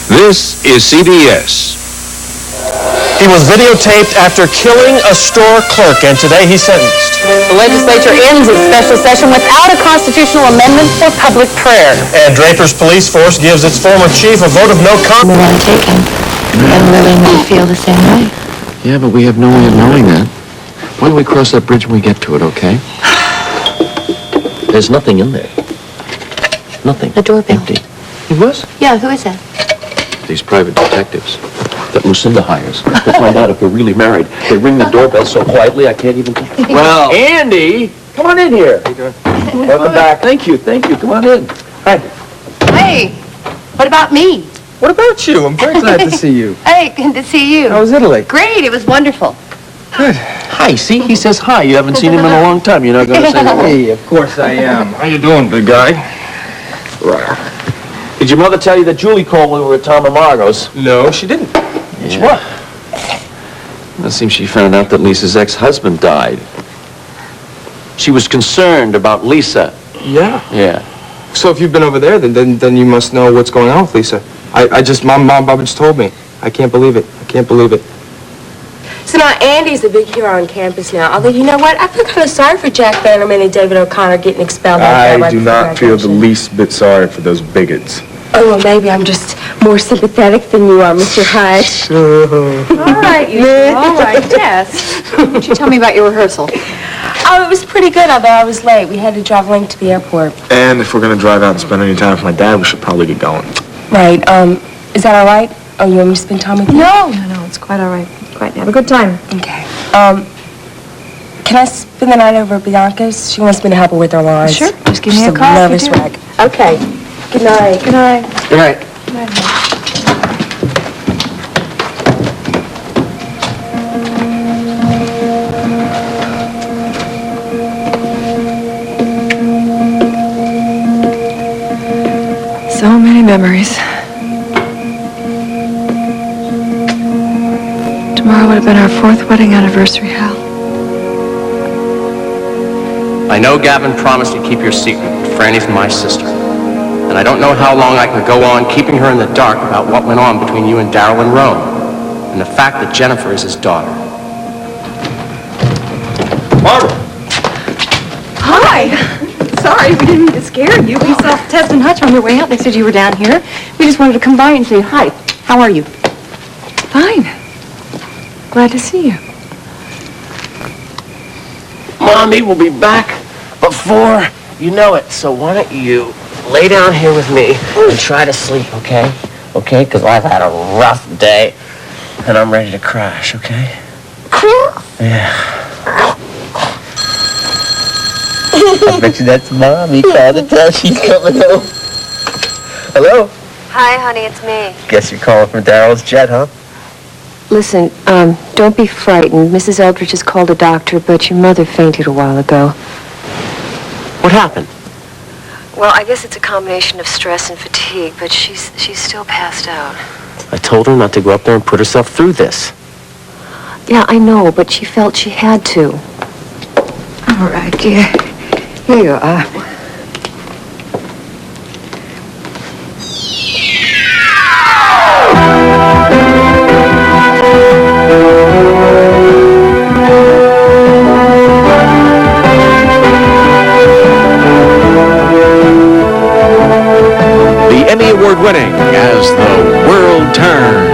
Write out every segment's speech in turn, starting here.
This is CBS. He was videotaped after killing a store clerk, and today he's sentenced. The legislature ends its special session without a constitutional amendment for public prayer. And Draper's police force gives its former chief a vote of no confidence. We want to take him, and Lily may feel the same way. Yeah, but we have no way of knowing that. Why don't we cross that bridge when we get to it, okay? There's nothing in there. Nothing. The doorbell. Empty. It was? Yeah, who is that? These private detectives that Lucinda hires to find out if we're really married. They ring the doorbell so quietly I can't even... Well, Andy, come on in here. How you doing? Welcome back. Thank you. Come on in. Hi. Hey, what about me? What about you? I'm very glad to see you. Hey, good to see you. How was Italy? Great, it was wonderful. Good. Hi, see? He says hi. You haven't seen him in a long time. You're not going to say hello. Hey, of course I am. How you doing, big guy? Did your mother tell you that Julie called when we were at Tom and Margot's? No, she didn't. Yeah. What? It seems she found out that Lisa's ex-husband died. She was concerned about Lisa. Yeah. Yeah. So if you've been over there, then you must know what's going on with Lisa. My mom, Baba just told me. I can't believe it. So now Andy's the big hero on campus now. Although, you know what? I feel kind of sorry for Jack Bannerman and David O'Connor getting expelled like that. I do not feel the least bit sorry for those bigots. Oh, well, maybe I'm just more sympathetic than you are, Mr. Hyde. All right, you two. All right, Jess. Why don't you tell me about your rehearsal? Oh, it was pretty good, although I was late. We had to drive Link to the airport. And if we're going to drive out and spend any time with my dad, we should probably get going. Right. Is that all right? Oh, you want me to spend time with you? No, it's quite all right. Quite. Have a good time. Okay. Can I spend the night over at Bianca's? She wants me to help her with her lines. Sure. Just give me She's a call. nervous wreck. Okay. Good night. Good night. Good night. Good night. So many memories. Tomorrow would have been our 4th wedding anniversary, Hal. I know Gavin promised to keep your secret, but Franny's my sister. And I don't know how long I can go on keeping her in the dark about what went on between you and Darryl in Rome, and the fact that Jennifer is his daughter. Barbara! Hi. Sorry, we didn't mean to scare you. We saw Tess and Hutch on their way out. They said you were down here. We just wanted to come by and say hi. How are you? Fine. Glad to see you. Mommy will be back before you know it. So why don't you lay down here with me and try to sleep, okay? Okay? Because I've had a rough day, and I'm ready to crash, okay? Yeah. I bet you that's Mommy calling to tell she's coming home. Hello? Hi, honey, it's me. Guess you're calling from Daryl's jet, huh? Listen, don't be frightened. Mrs. Eldridge has called a doctor, but your mother fainted a while ago. What happened? Well, I guess it's a combination of stress and fatigue, but she's still passed out. I told her not to go up there and put herself through this. Yeah, I know, but she felt she had to. All right, dear. Here you are. The Emmy Award-winning As the World Turns.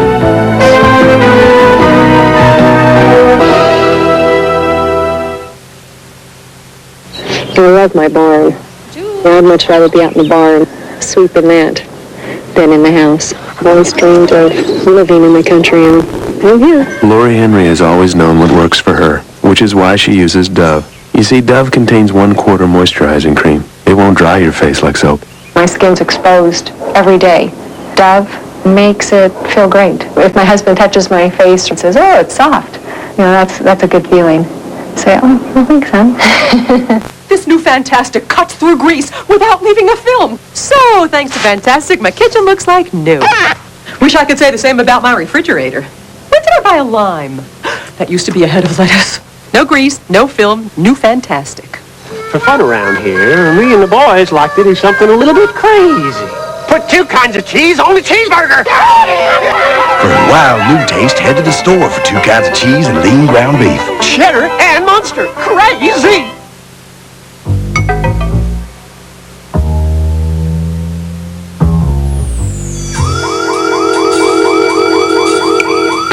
I love my barn. I'd much rather be out in the barn, sweeping that, than in the house. I've always dreamed of living in the country, and I'm here. Lori Henry has always known what works for her, which is why she uses Dove. You see, Dove contains 1/4 moisturizing cream. It won't dry your face like soap. My skin's exposed every day. Dove makes it feel great. If my husband touches my face and says, "Oh, it's soft," that's a good feeling. Say, "Oh, well, thanks, hon." This new Fantastic cuts through grease without leaving a film. So, thanks to Fantastic, my kitchen looks like new. Wish I could say the same about my refrigerator. When did I buy a lime? That used to be a head of lettuce. No grease, no film, new Fantastic. For fun around here, me and the boys like to do something a little bit crazy. put 2 kinds of cheese on the cheeseburger. For a wild new taste, head to the store for 2 kinds of cheese and lean ground beef. Cheddar and Munster. Crazy.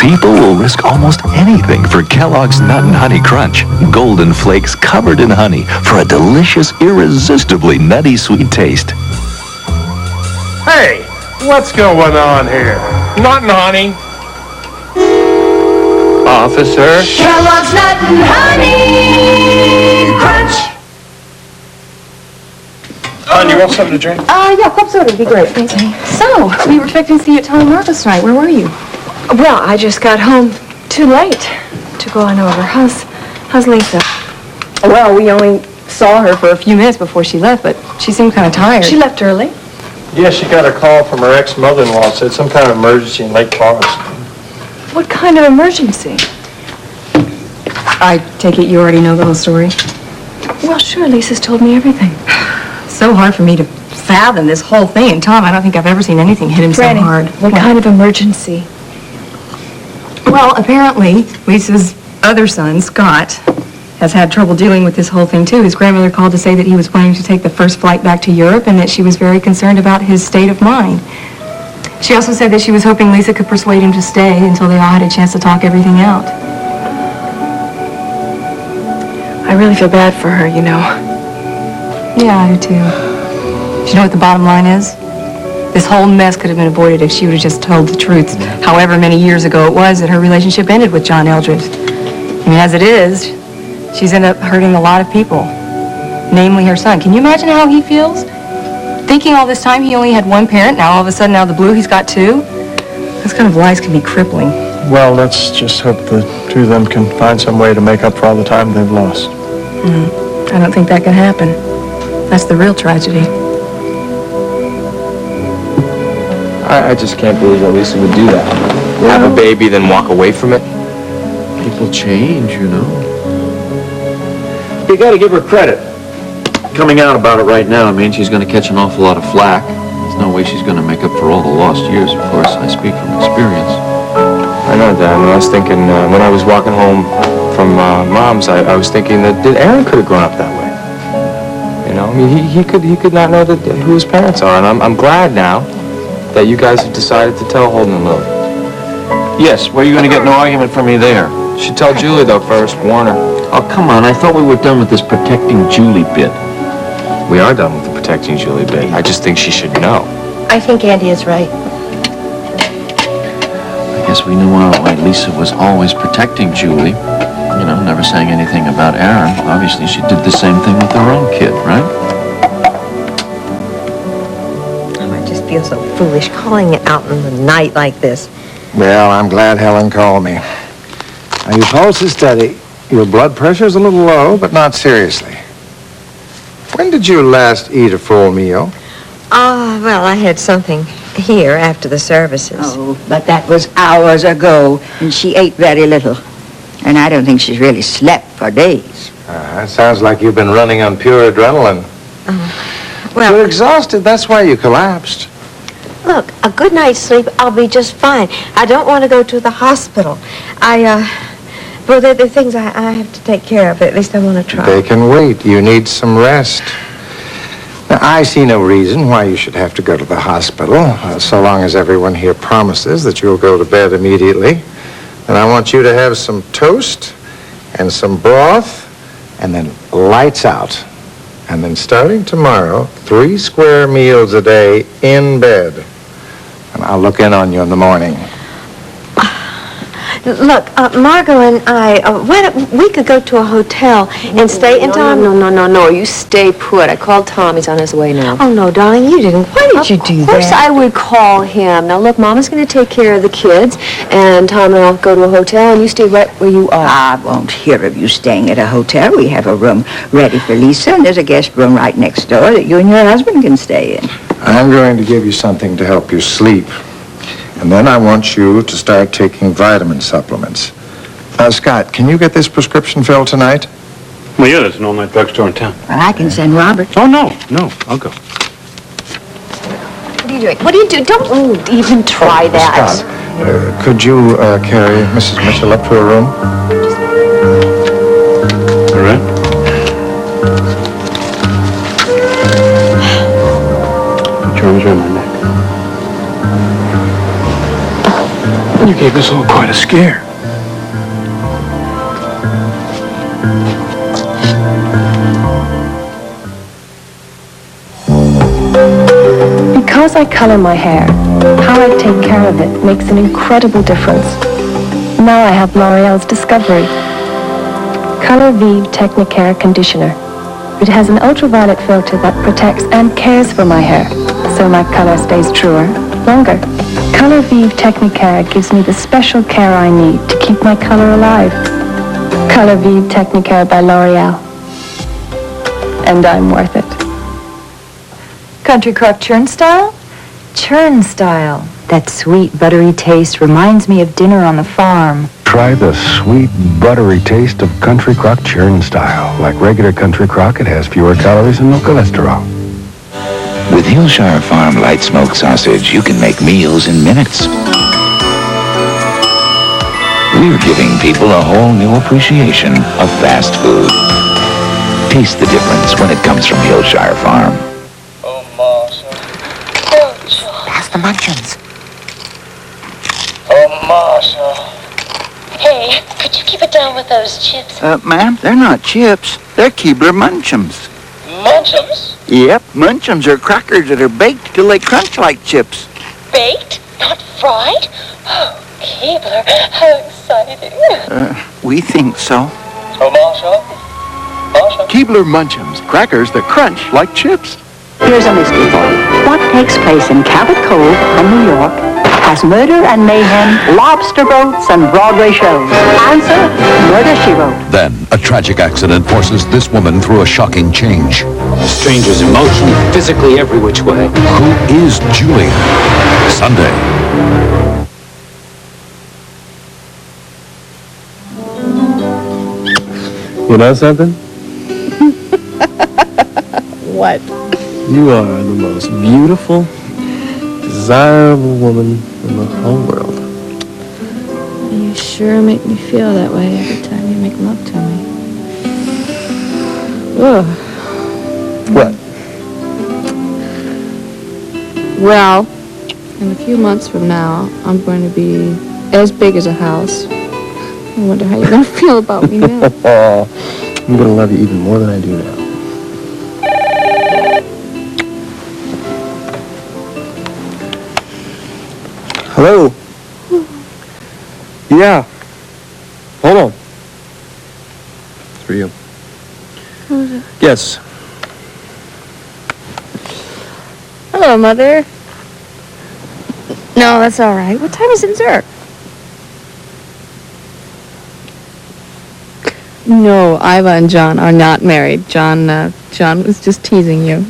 People will risk almost anything for Kellogg's Nut and Honey Crunch. Golden flakes covered in honey for a delicious, irresistibly nutty sweet taste. Hey, what's going on here? Nothing, honey. Officer? Kellogg's Nut and Honey Crunch. Hon, you want something to drink? Yeah, club soda would be great. Thanks. So, we were expecting to see you at Tom and Martha's tonight. Where were you? Well, I just got home too late to go on over. How's Lisa? Well, we only saw her for a few minutes before she left, but she seemed kind of tired. She left early. Yeah, she got a call from her ex-mother-in-law. Said some kind of emergency in Lake Forest. What kind of emergency? I take it you already know the whole story? Well, sure, Lisa's told me everything. So hard for me to fathom this whole thing. And Tom, I don't think I've ever seen anything hit him so hard. What kind of emergency? Well, apparently, Lisa's other son, Scott, has had trouble dealing with this whole thing, too. His grandmother called to say that he was planning to take the first flight back to Europe and that she was very concerned about his state of mind. She also said that she was hoping Lisa could persuade him to stay until they all had a chance to talk everything out. I really feel bad for her, you know. Yeah, I do, too. Do you know what the bottom line is? This whole mess could have been avoided if she would have just told the truth. However many years ago it was that her relationship ended with John Eldred. I mean, as it is, she's ended up hurting a lot of people, namely her son. Can you imagine how he feels? Thinking all this time he only had one parent, now all of a sudden, out of the blue, he's got 2? Those kind of lies can be crippling. Well, let's just hope the 2 of them can find some way to make up for all the time they've lost. I don't think that can happen. That's the real tragedy. I just can't believe that Lisa would do that. Have a baby, then walk away from it. People change, you know. You gotta give her credit. Coming out about it right now, I mean, she's gonna catch an awful lot of flack. There's no way she's gonna make up for all the lost years, of course. I speak from experience. I know, Dad. I was thinking, when I was walking home from Mom's, I was thinking that Aaron could have grown up that way. You know, I mean, he could not know who his parents are, and I'm glad now that you guys have decided to tell Holden and Lily. Yes, where are you gonna get no argument from me there? Should tell Julie, though, first. Warn her. Oh, come on. I thought we were done with this protecting Julie bit. We are done with the protecting Julie bit. I just think she should know. I think Andy is right. I guess we knew why Lisa was always protecting Julie. You know, never saying anything about Aaron. Obviously, she did the same thing with her own kid, right? I just feel so foolish calling it out in the night like this. Well, I'm glad Helen called me. Now, your pulse is steady. Your blood pressure's a little low, but not seriously. When did you last eat a full meal? Well, I had something here after the services. Oh, but that was hours ago, and she ate very little. And I don't think she's really slept for days. It sounds like you've been running on pure adrenaline. Well, you're exhausted. That's why you collapsed. Look, a good night's sleep, I'll be just fine. I don't want to go to the hospital. Well, there are things I have to take care of. At least I want to try. They can wait. You need some rest. Now, I see no reason why you should have to go to the hospital, so long as everyone here promises that you'll go to bed immediately. And I want you to have some toast and some broth, and then lights out. And then starting tomorrow, 3 square meals a day in bed. And I'll look in on you in the morning. Look, Margot and I, we could go to a hotel and stay in Tom. No. You stay put. I called Tom. He's on his way now. Oh, no, darling, you didn't. Why did you do that? Of course I would call him. Now, look, Mama's going to take care of the kids, and Tom and I'll go to a hotel, and you stay right where you are. I won't hear of you staying at a hotel. We have a room ready for Lisa, and there's a guest room right next door that you and your husband can stay in. I'm going to give you something to help you sleep. And then I want you to start taking vitamin supplements. Scott, can you get this prescription filled tonight? Well, yeah, there's an all-night drugstore in town. Well, I can send Robert. Oh, no, I'll go. Do you doing? What are you doing? Don't even try that. Scott, could you carry Mrs. Mitchell up to her room? All right. Put your arms around my neck. You gave us all quite a scare. Because I color my hair, how I take care of it makes an incredible difference. Now I have L'Oreal's Discovery Color Vive Technicare Conditioner. It has an ultraviolet filter that protects and cares for my hair, so my color stays truer, longer. Color Vive Technicare gives me the special care I need to keep my color alive. Color Vive Technicare by L'Oreal. And I'm worth it. Country crock churn style? Churn style. That sweet, buttery taste reminds me of dinner on the farm. Try the sweet, buttery taste of Country Crock Churn Style. Like regular Country Crock, it has fewer calories and no cholesterol. With Hillshire Farm light smoked sausage, you can make meals in minutes. We're giving people a whole new appreciation of fast food. Taste the difference when it comes from Hillshire Farm. Pass the munchins. Oh, Marshall. Hey, could you keep it down with those chips? Ma'am, they're not chips. They're Keebler Munchums. Munchums? Yep, Munchums are crackers that are baked till they crunch like chips. Baked? Not fried? Oh, Keebler, how exciting. We think so. Oh, Marshall. Marshall. Keebler Munchums, crackers that crunch like chips. Here's a mystery for you. What takes place in Cabot Cove from New York has murder and mayhem, lobster boats, and Broadway shows? Answer, Murder, She Wrote. Then, a tragic accident forces this woman through a shocking change. The stranger's emotionally, physically, every which way. Who is Julia? Sunday. You know something? What? You are the most beautiful, desirable woman in the whole world. You sure make me feel that way every time you make love to me. Ugh. What? Well, in a few months from now, I'm going to be as big as a house. I wonder how you're going to feel about me now. I'm going to love you even more than I do now. Hello? Yeah. Hold on. It's for you. Yes. Hello, Mother. No, that's all right. What time is it in Zurich? No, Iva and John are not married. John was just teasing you.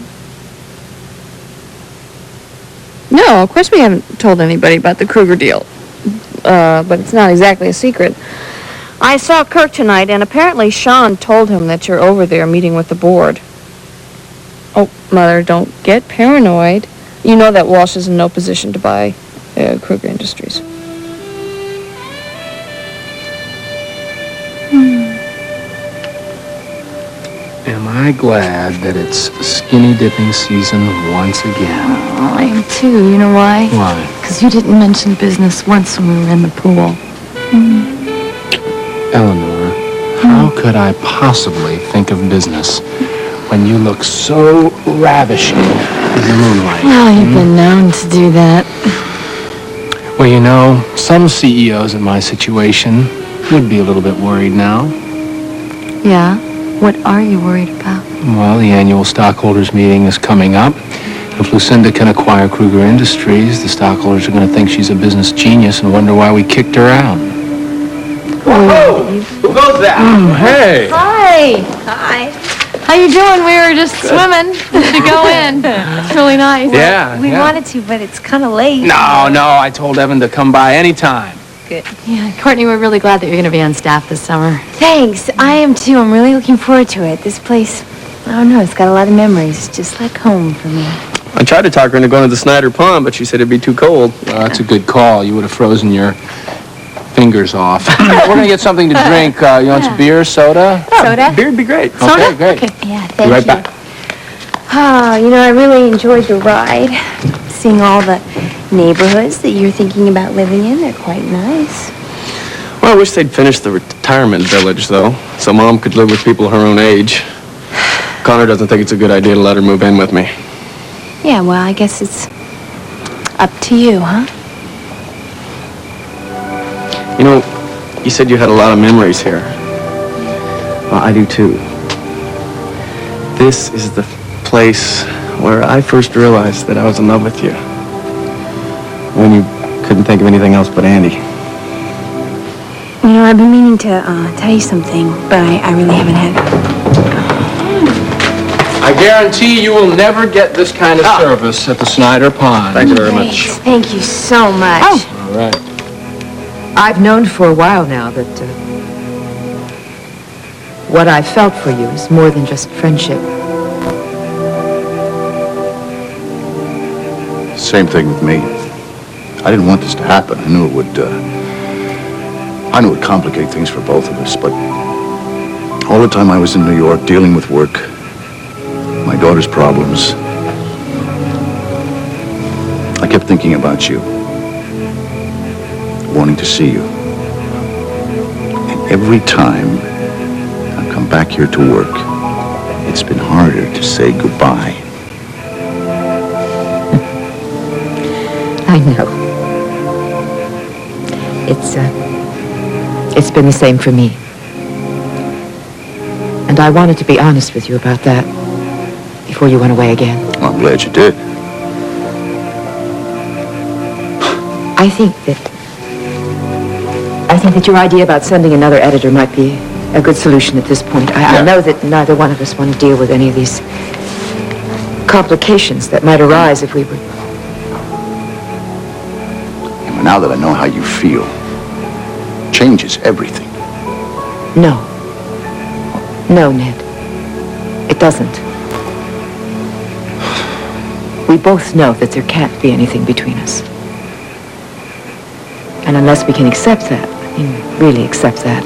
No, of course we haven't told anybody about the Kruger deal. But it's not exactly a secret. I saw Kirk tonight, and apparently Sean told him that you're over there meeting with the board. Oh, Mother, don't get paranoid. You know that Walsh is in no position to buy Kruger Industries. Am I glad that it's skinny dipping season once again? Oh, I am too. You know why? Why? Because you didn't mention business once when we were in the pool. Eleanor, how could I possibly think of business when you look so ravishing in the moonlight? Well, you've been known to do that. Well, you know, some CEOs in my situation would be a little bit worried now. Yeah? What are you worried about? Well, the annual stockholders meeting is coming up. If Lucinda can acquire Kruger Industries, the stockholders are going to think she's a business genius and wonder why we kicked her out. Whoa! Who goes that? Hey! Hi! Hi. How you doing? We were just swimming to go in. It's really nice. Yeah, We wanted to, but it's kind of late. No, I told Evan to come by anytime. Good. Yeah, Courtney, we're really glad that you're going to be on staff this summer. Thanks. I am too. I'm really looking forward to it. This place, I don't know, it's got a lot of memories. It's just like home for me. I tried to talk her into going to the Snyder Pond, but she said it'd be too cold. Well, that's a good call. You would have frozen your fingers off. We're going to get something to drink. You want some beer, soda? Soda? Beer'd be great. Okay, great. Okay. Yeah, Be thank right you. back. Oh, you know, I really enjoyed the ride. Seeing all the neighborhoods that you're thinking about living in, they're quite nice. Well, I wish they'd finish the retirement village, though, so Mom could live with people her own age. Connor doesn't think it's a good idea to let her move in with me. Yeah, well, I guess it's up to you, huh? You know, you said you had a lot of memories here. Well, I do, too. This is the place where I first realized that I was in love with you. When you couldn't think of anything else but Andy. You know, I've been meaning to tell you something, but I really haven't had... I guarantee you will never get this kind of service at the Snyder Pond. Thank you very much. Thank you so much. All right. I've known for a while now that what I felt for you is more than just friendship. Same thing with me. I didn't want this to happen. I knew it would complicate things for both of us, but all the time I was in New York dealing with work, my daughter's problems, I kept thinking about you, wanting to see you. And every time I come back here to work, it's been harder to say goodbye. I know. It's been the same for me. And I wanted to be honest with you about that before you went away again. Well, I'm glad you did. I think that your idea about sending another editor might be a good solution at this point. I know that neither one of us want to deal with any of these complications that might arise if we were... And now that I know how you feel, changes everything. No. No, Ned. It doesn't. We both know that there can't be anything between us. And unless we can accept that, really accept that,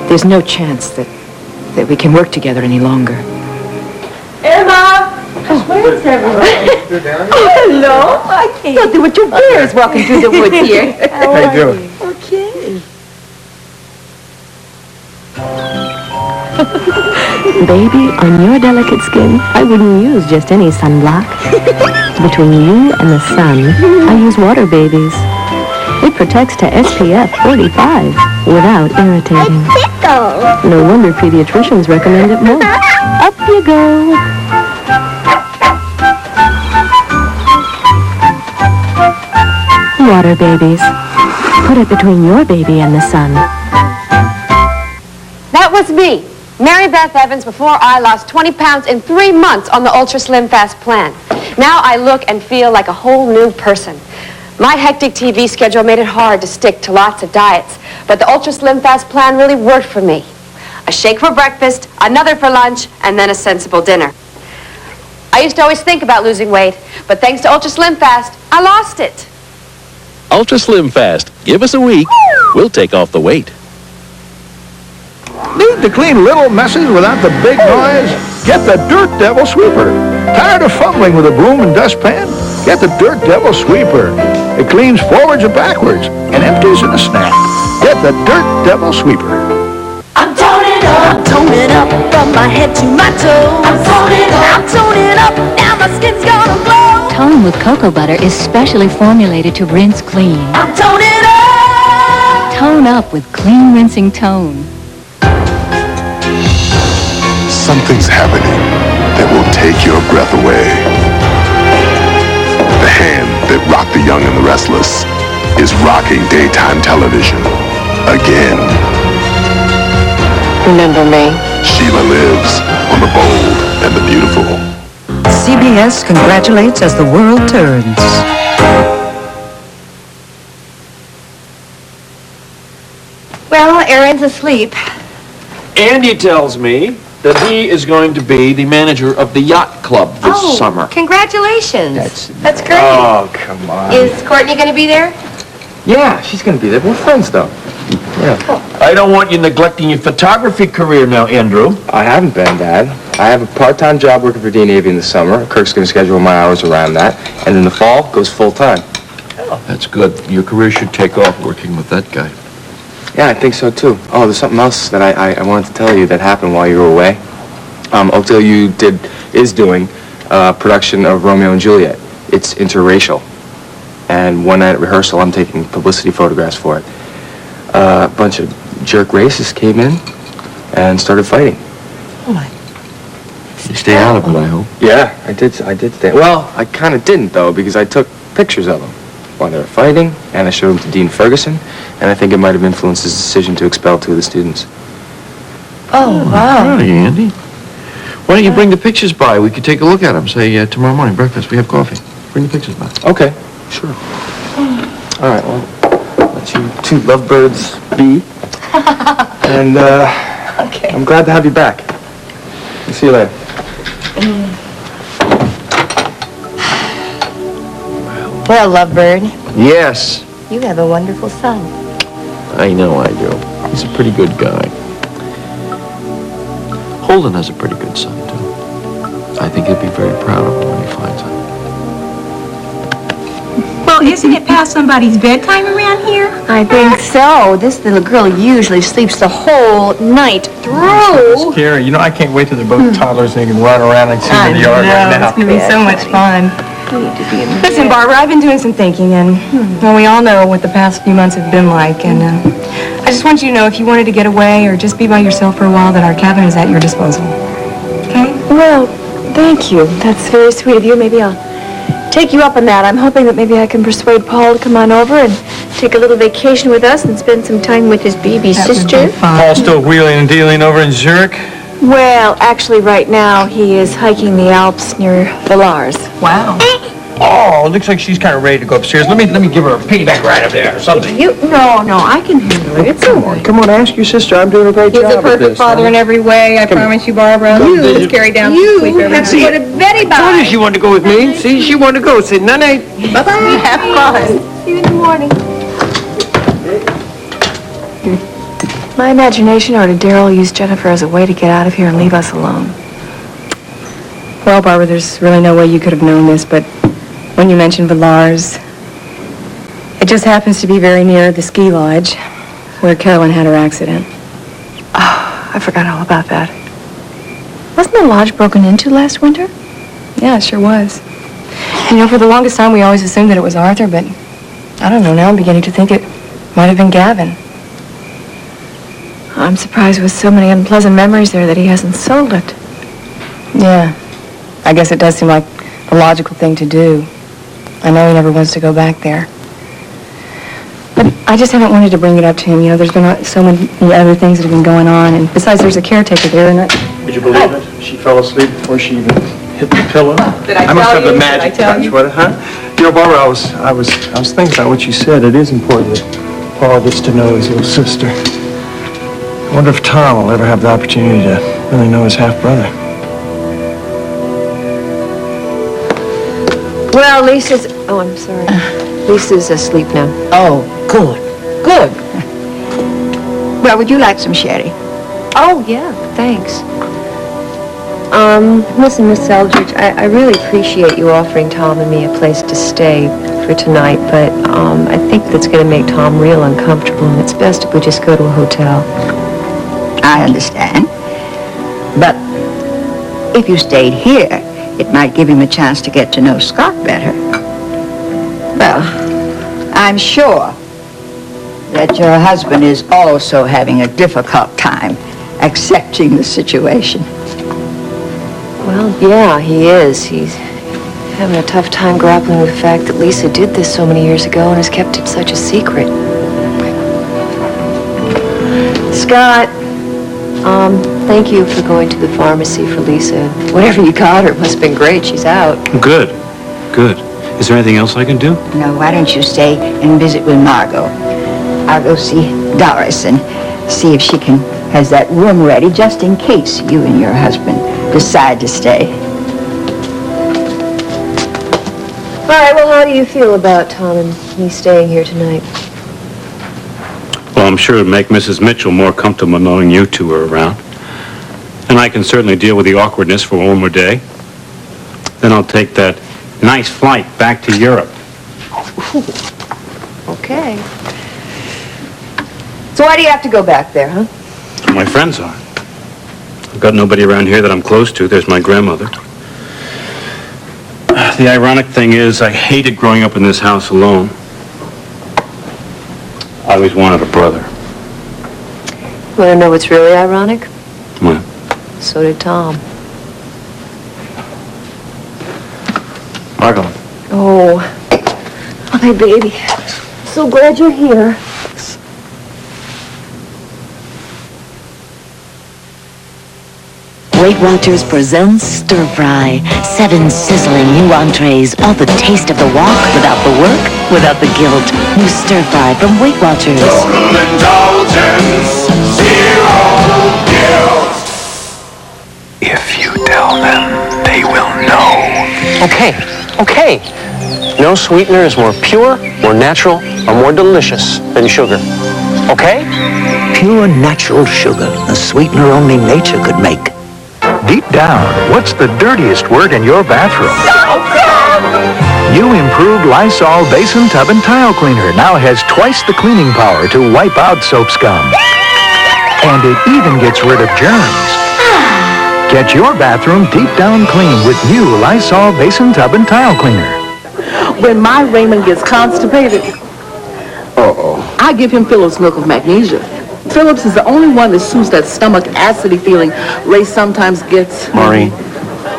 there's no chance that we can work together any longer. Emma! Where's everyone? Oh, hello. I thought there were two bears walking through the woods here. How you are doing? you? Okay. Baby, on your delicate skin, I wouldn't use just any sunblock. Between you and the sun, I use Water Babies. It protects to SPF 45 without irritating. No wonder pediatricians recommend it more. Up you go. Water Babies. Put it between your baby and the sun. That was me, Mary Beth Evans, before I lost 20 pounds in 3 months on the Ultra Slim Fast plan. Now I look and feel like a whole new person. My hectic TV schedule made it hard to stick to lots of diets, but the Ultra Slim Fast plan really worked for me. A shake for breakfast, another for lunch, and then a sensible dinner. I used to always think about losing weight, but thanks to Ultra Slim Fast, I lost it. Ultra Slim Fast. Give us a week. We'll take off the weight. Need to clean little messes without the big noise? Get the Dirt Devil Sweeper. Tired of fumbling with a broom and dustpan? Get the Dirt Devil Sweeper. It cleans forwards and backwards and empties in a snap. Get the Dirt Devil Sweeper. I'm toning up from my head to my toes. I'm toning up, now my skin's gonna glow. Tone with cocoa butter is specially formulated to rinse clean. I'm toning up. Tone up with clean rinsing tone. Something's happening that will take your breath away. The hand that rocked the young and the restless is rocking daytime television again. Remember me? Sheila lives on the bold and the beautiful. CBS congratulates As the World Turns. Well, Erin's asleep. Andy tells me that he is going to be the manager of the yacht club this summer. Congratulations. That's great. Oh, come on. Is Courtney going to be there? Yeah, she's gonna be there. We're friends, though. Yeah. I don't want you neglecting your photography career now, Andrew. I haven't been, Dad. I have a part-time job working for D&AV in the summer. Kirk's gonna schedule my hours around that. And in the fall, goes full-time. Oh, that's good. Your career should take off working with that guy. Yeah, I think so, too. Oh, there's something else that I wanted to tell you that happened while you were away. Oakdale is doing a production of Romeo and Juliet. It's interracial. And one night at rehearsal, I'm taking publicity photographs for it. A bunch of jerk racists came in and started fighting. Oh, my. You stay out of it, I hope. Yeah, I did stay. Well, I kind of didn't, though, because I took pictures of them while they were fighting, and I showed them to Dean Ferguson, and I think it might have influenced his decision to expel 2 of the students. Oh, wow. Proud of you, Andy. Why don't you bring the pictures by? We could take a look at them. Say, tomorrow morning, breakfast, we have coffee. Bring the pictures by. Okay, sure. All right, well, let you 2 lovebirds be. And, okay. I'm glad to have you back. I'll see you later. Well, Lovebird, Yes, you have a wonderful son. I know I do. He's a pretty good guy. Holden has a pretty good son, too. I think he'll be very proud of him when he finds out. Well, isn't it past somebody's bedtime around here? I think so. This little girl usually sleeps the whole night through. Scary. You know, I can't wait till they're both toddlers and they can run around and see in the yard right now. It's going to be so much fun. Listen, Barbara, I've been doing some thinking, and well, we all know what the past few months have been like, and I just want you to know if you wanted to get away or just be by yourself for a while, that our cabin is at your disposal. Okay? Well, thank you. That's very sweet of you. Maybe I'll take you up on that. I'm hoping that maybe I can persuade Paul to come on over and take a little vacation with us and spend some time with his baby sister. Paul's still wheeling and dealing over in Zurich? Well, actually, right now, he is hiking the Alps near Villars. Wow. Oh, looks like she's kind of ready to go upstairs. Let me give her a piggyback ride up there or something. No, I can handle it. It's all right. Come on, ask your sister. I'm doing a great He's job a perfect father in every way, I promise you, Barbara. You carry down some sleep every night. See, Go to Betty, I told you she wanted to go with me. See, she wanted to go. Say, night-night. Bye-bye. Have fun. See you in the morning. My imagination, or did Daryl use Jennifer as a way to get out of here and leave us alone? Well, Barbara, there's really no way you could have known this, but when you mentioned Villars, it just happens to be very near the ski lodge where Carolyn had her accident. Oh, I forgot all about that. Wasn't the lodge broken into last winter? Yeah, it sure was. You know, for the longest time, we always assumed that it was Arthur, but I don't know, now I'm beginning to think it might have been Gavin. I'm surprised with so many unpleasant memories there that he hasn't sold it. Yeah, I guess it does seem like the logical thing to do. I know he never wants to go back there. But I just haven't wanted to bring it up to him. You know, there's been so many other things that have been going on, and besides, there's a caretaker there, and Would you believe it? She fell asleep before she even hit the pillow. Did I must tell have the you? magic Did I tell touch, you? what, huh? You know, Barbara, I was thinking about what you said. It is important that Paul gets to know his little sister. I wonder if Tom will ever have the opportunity to really know his half-brother. Well, Lisa's... Oh, I'm sorry. Lisa's asleep now. Oh, good. Good. Well, would you like some sherry? Oh, yeah, thanks. Listen, Miss Eldridge, I really appreciate you offering Tom and me a place to stay for tonight, but I think that's going to make Tom real uncomfortable, and it's best if we just go to a hotel. I understand. But if you stayed here, it might give him a chance to get to know Scott better. Well, I'm sure that your husband is also having a difficult time accepting the situation. Well, yeah, he is. He's having a tough time grappling with the fact that Lisa did this so many years ago and has kept it such a secret. Scott, thank you for going to the pharmacy for Lisa. Whatever you got her must have been great. She's out. Good. Good. Is there anything else I can do? No, why don't you stay and visit with Margot? I'll go see Doris and see if she can has that room ready just in case you and your husband decide to stay. All right, well, how do you feel about Tom and me staying here tonight? Well, I'm sure it'd make Mrs. Mitchell more comfortable knowing you two are around. And I can certainly deal with the awkwardness for one more day. Then I'll take that nice flight back to Europe. Okay. So why do you have to go back there, huh? That's where my friends are. I've got nobody around here that I'm close to. There's my grandmother. The ironic thing is, I hated growing up in this house alone. I always wanted a brother. Want to know what's really ironic? What? So did Tom. Margot. Oh, my baby. So glad you're here. Weight Watchers presents Stir Fry. 7 sizzling new entrees, all the taste of the walk without the work, without the guilt. New Stir Fry from Weight Watchers. Total indulgence, zero guilt. If you tell them, they will know. Okay. No sweetener is more pure, more natural, or more delicious than sugar. Okay? Pure natural sugar, a sweetener only nature could make. Deep down, what's the dirtiest word in your bathroom? New improved Lysol Basin Tub and Tile Cleaner now has twice the cleaning power to wipe out soap scum. And it even gets rid of germs. Get your bathroom deep down clean with new Lysol Basin Tub and Tile Cleaner. When my Raymond gets constipated, I give him Phillips Milk of Magnesia. Phillips is the only one that soothes that stomach acidity feeling Ray sometimes gets. Maureen,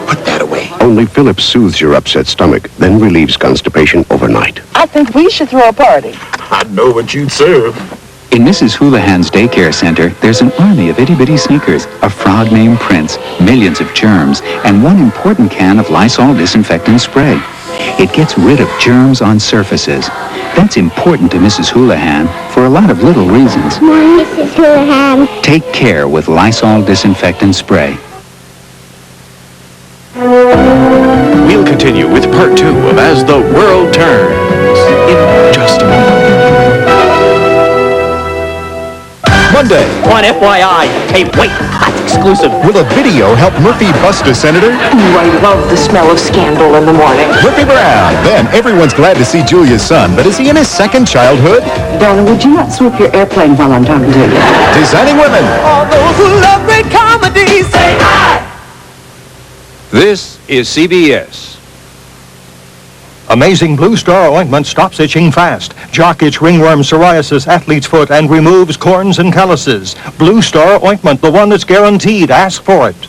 put that away. Only Phillips soothes your upset stomach, then relieves constipation overnight. I think we should throw a party. I know what you'd serve. In Mrs. Houlihan's daycare center, there's an army of itty-bitty sneakers, a frog named Prince, millions of germs, and one important can of Lysol disinfectant spray. It gets rid of germs on surfaces. That's important to Mrs. Houlihan for a lot of little reasons. Mrs. Houlihan. Take care with Lysol disinfectant spray. We'll continue with part 2 of As the World Turns in just a moment. Monday. One FYI. Hey, wait. Hot exclusive. Will a video help Murphy bust a senator? Ooh, I love the smell of scandal in the morning. Murphy Brown. Then everyone's glad to see Julia's son, but is he in his second childhood? Donna, would you not swoop your airplane while I'm talking to you? Designing women. All those who love great comedy say hi. This is CBS. Amazing Blue Star ointment stops itching fast. Jock itch, ringworm, psoriasis, athlete's foot, and removes corns and calluses. Blue Star ointment, the one that's guaranteed. Ask for it.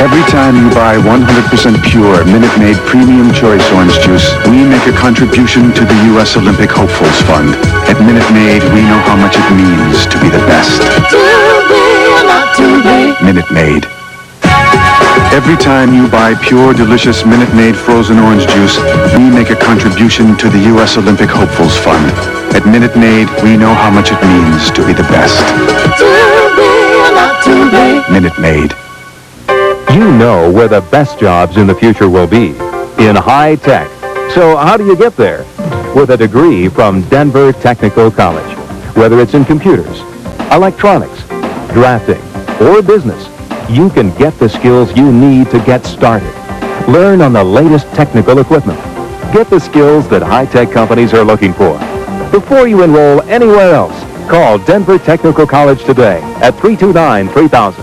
Every time you buy 100% pure Minute Maid Premium Choice Orange Juice, we make a contribution to the U.S. Olympic Hopefuls Fund. At Minute Maid, we know how much it means to be the best. Minute Maid. Every time you buy pure, delicious Minute Maid frozen orange juice, we make a contribution to the U.S. Olympic Hopefuls Fund. At Minute Maid, we know how much it means to be the best. Minute Maid. You know where the best jobs in the future will be, in high tech. So how do you get there? With a degree from Denver Technical College. Whether it's in computers, electronics, drafting, or business, you can get the skills you need to get started. Learn on the latest technical equipment. Get the skills that high-tech companies are looking for. Before you enroll anywhere else, call Denver Technical College today at 329-3000.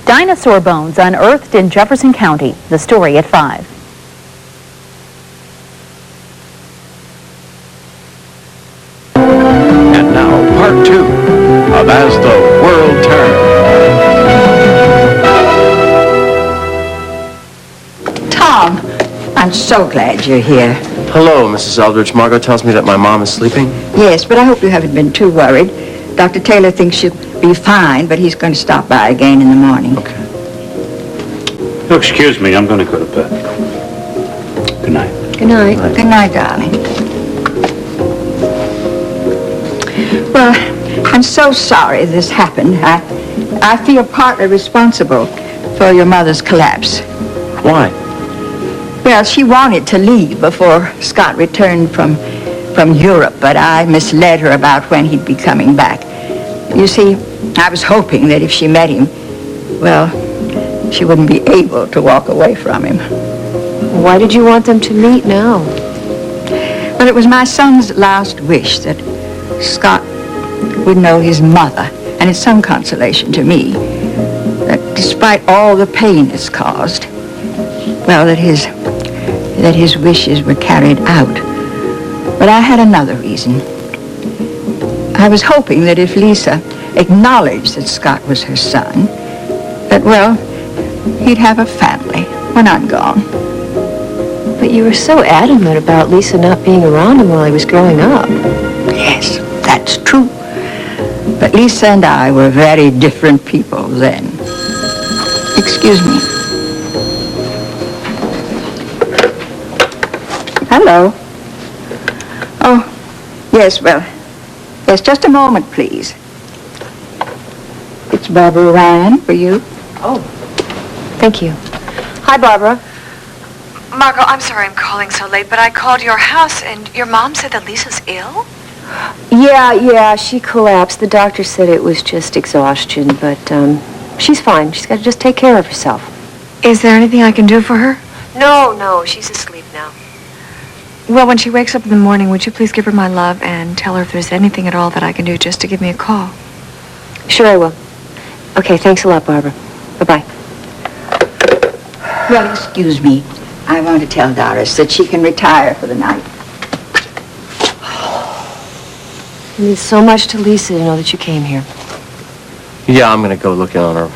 Dinosaur bones unearthed in Jefferson County. The story at 5. And now, part 2 of As the World Turns. Tom, I'm so glad you're here. Hello, Mrs. Eldridge. Margot tells me that my mom is sleeping. Yes, but I hope you haven't been too worried. Dr. Taylor thinks she'll be fine, but he's going to stop by again in the morning. Okay. Oh, excuse me, I'm going to go to bed. Good night. Good night. Good night, darling. Well, I'm so sorry this happened. I feel partly responsible for your mother's collapse. Why? Well, she wanted to leave before Scott returned from Europe, but I misled her about when he'd be coming back. You see, I was hoping that if she met him, well, she wouldn't be able to walk away from him. Why did you want them to meet now? Well, it was my son's last wish that Scott would know his mother, and it's some consolation to me that despite all the pain it's caused, well, that his wishes were carried out. But I had another reason. I was hoping that if Lisa acknowledged that Scott was her son, that, well, he'd have a family when I'm gone. But you were so adamant about Lisa not being around him while he was growing up. Yes, that's true. But Lisa and I were very different people then. Excuse me. Hello. Oh, yes, well, yes, just a moment, please. It's Barbara Ryan for you. Oh, thank you. Hi, Barbara. Margot, I'm sorry I'm calling so late, but I called your house and your mom said that Lisa's ill? Yeah, she collapsed. The doctor said it was just exhaustion, but she's fine. She's got to just take care of herself. Is there anything I can do for her? No, she's asleep now. Well, when she wakes up in the morning, would you please give her my love and tell her if there's anything at all that I can do just to give me a call? Sure, I will. Okay, thanks a lot, Barbara. Bye-bye. Well, excuse me. I want to tell Doris that she can retire for the night. It means so much to Lisa to know that you came here. Yeah, I'm gonna go look in on her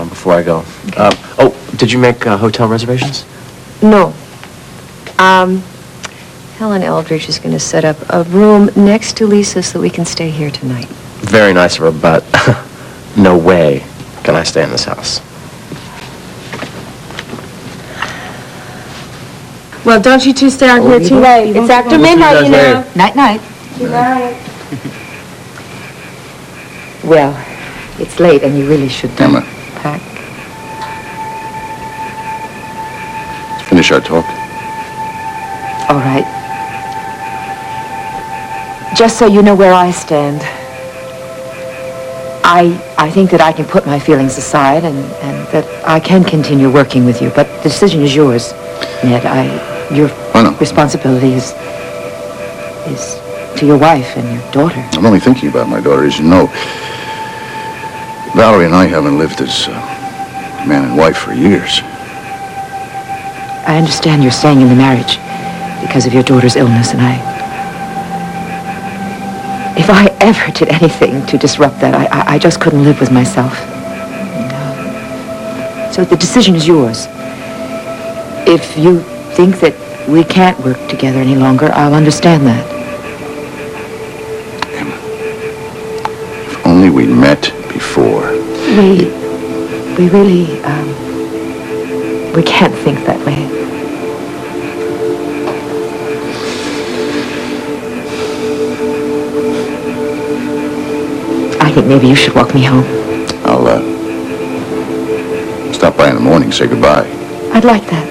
before I go. Okay. Oh, did you make hotel reservations? No. Helen Eldridge is going to set up a room next to Lisa so that we can stay here tonight. Very nice of her, but no way can I stay in this house. Well, don't you two stay out here too late. It's after midnight, you know. Night-night. Good night. Well, it's late and you really should Emma. pack. Finish our talk. All right. Just so you know where I stand, I think that I can put my feelings aside and that I can continue working with you, but the decision is yours, Ned. Your responsibility is to your wife and your daughter. I'm only thinking about my daughter. As you know, Valerie and I haven't lived as man and wife for years. I understand you're staying in the marriage because of your daughter's illness, and if I ever did anything to disrupt that, I just couldn't live with myself. So the decision is yours. If you think that we can't work together any longer, I'll understand that. Emma, if only we'd met before. We really, we can't think that way. I think maybe you should walk me home. I'll stop by in the morning, say goodbye. I'd like that.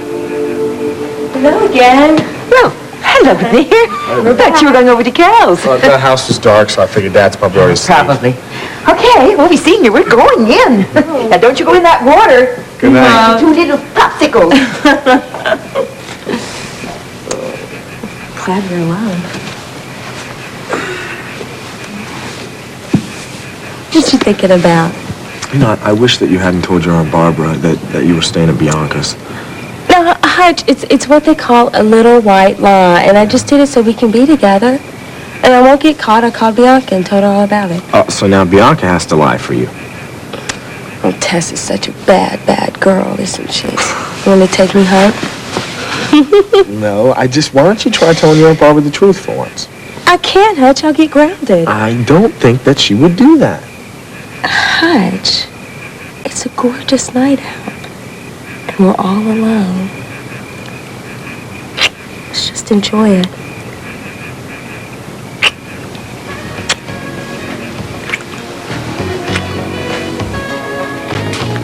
Hello again. Well, hello there. I thought you were going over to Carol's. The house is dark, so I figured Dad's probably already asleep. Probably. Okay, we'll be seeing you. We're going in. Now, don't you go in that water. Good night. Two little popsicles. Glad you're alone. What you thinking about? You know, I wish that you hadn't told your Aunt Barbara that you were staying at Bianca's. No, Hutch, it's what they call a little white lie, and I just did it so we can be together. And I won't get caught. I called Bianca and told her all about it. Oh, so now Bianca has to lie for you. Oh, Tess is such a bad, bad girl, isn't she? You want to take me home? No, why don't you try telling your Aunt Barbara the truth for once? I can't, Hutch. I'll get grounded. I don't think that she would do that. Hutch, it's a gorgeous night out, and we're all alone. Let's just enjoy it.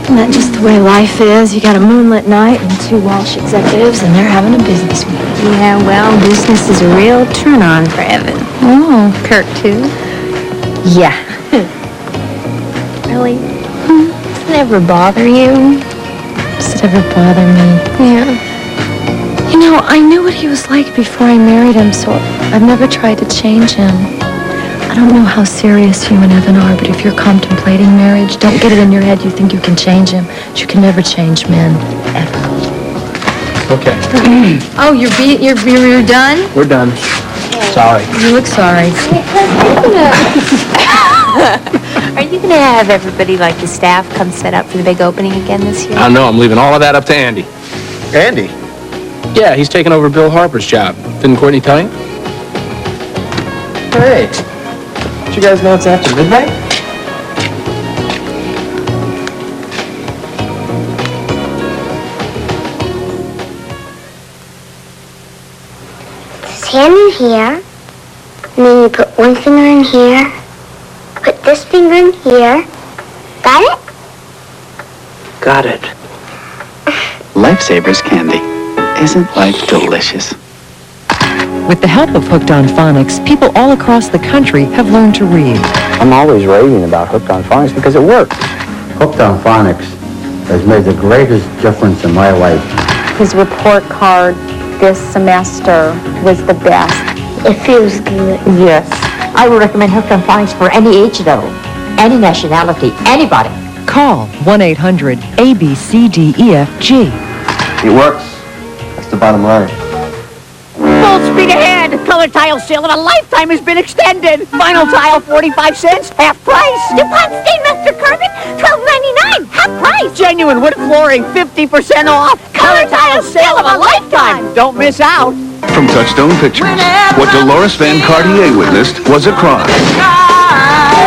Isn't that just the way life is? You got a moonlit night and two Walsh executives, and they're having a business meeting. Yeah, well, business is a real turn-on for Evan. Oh. Kirk, too? Yeah. Really? Does it ever bother you? Does it ever bother me? Yeah. You know, I knew what he was like before I married him, so I've never tried to change him. I don't know how serious you and Evan are, but if you're contemplating marriage, don't get it in your head you think you can change him. You can never change men, ever. Okay. Oh, you're done? We're done. Sorry. You look sorry. Are you going to have everybody like the staff come set up for the big opening again this year? I don't know. I'm leaving all of that up to Andy. Andy? Yeah, he's taking over Bill Harper's job. Didn't Courtney tell you? Hey. Did you guys know it's after midnight? This hand in here, and then you put one finger in here, put this finger in here. Got it? Got it. Lifesavers candy. Isn't life delicious? With the help of Hooked on Phonics, people all across the country have learned to read. I'm always raving about Hooked on Phonics because it works. Hooked on Phonics has made the greatest difference in my life. His report card this semester was the best. It feels good. Yes. I would recommend Hooked on Phonics for any age, though. Any nationality, anybody. Call 1-800-ABCDEFG. It works. That's the bottom line. Full speed ahead! Color tile sale of a lifetime has been extended. Vinyl tile, 45 cents, half price. DuPont Stainmaster Carbon, $12.99, half price. Genuine wood flooring, 50% off. Color tile sale of a lifetime. Don't miss out. From Touchstone Pictures, what Dolores Van Cartier witnessed was a crime.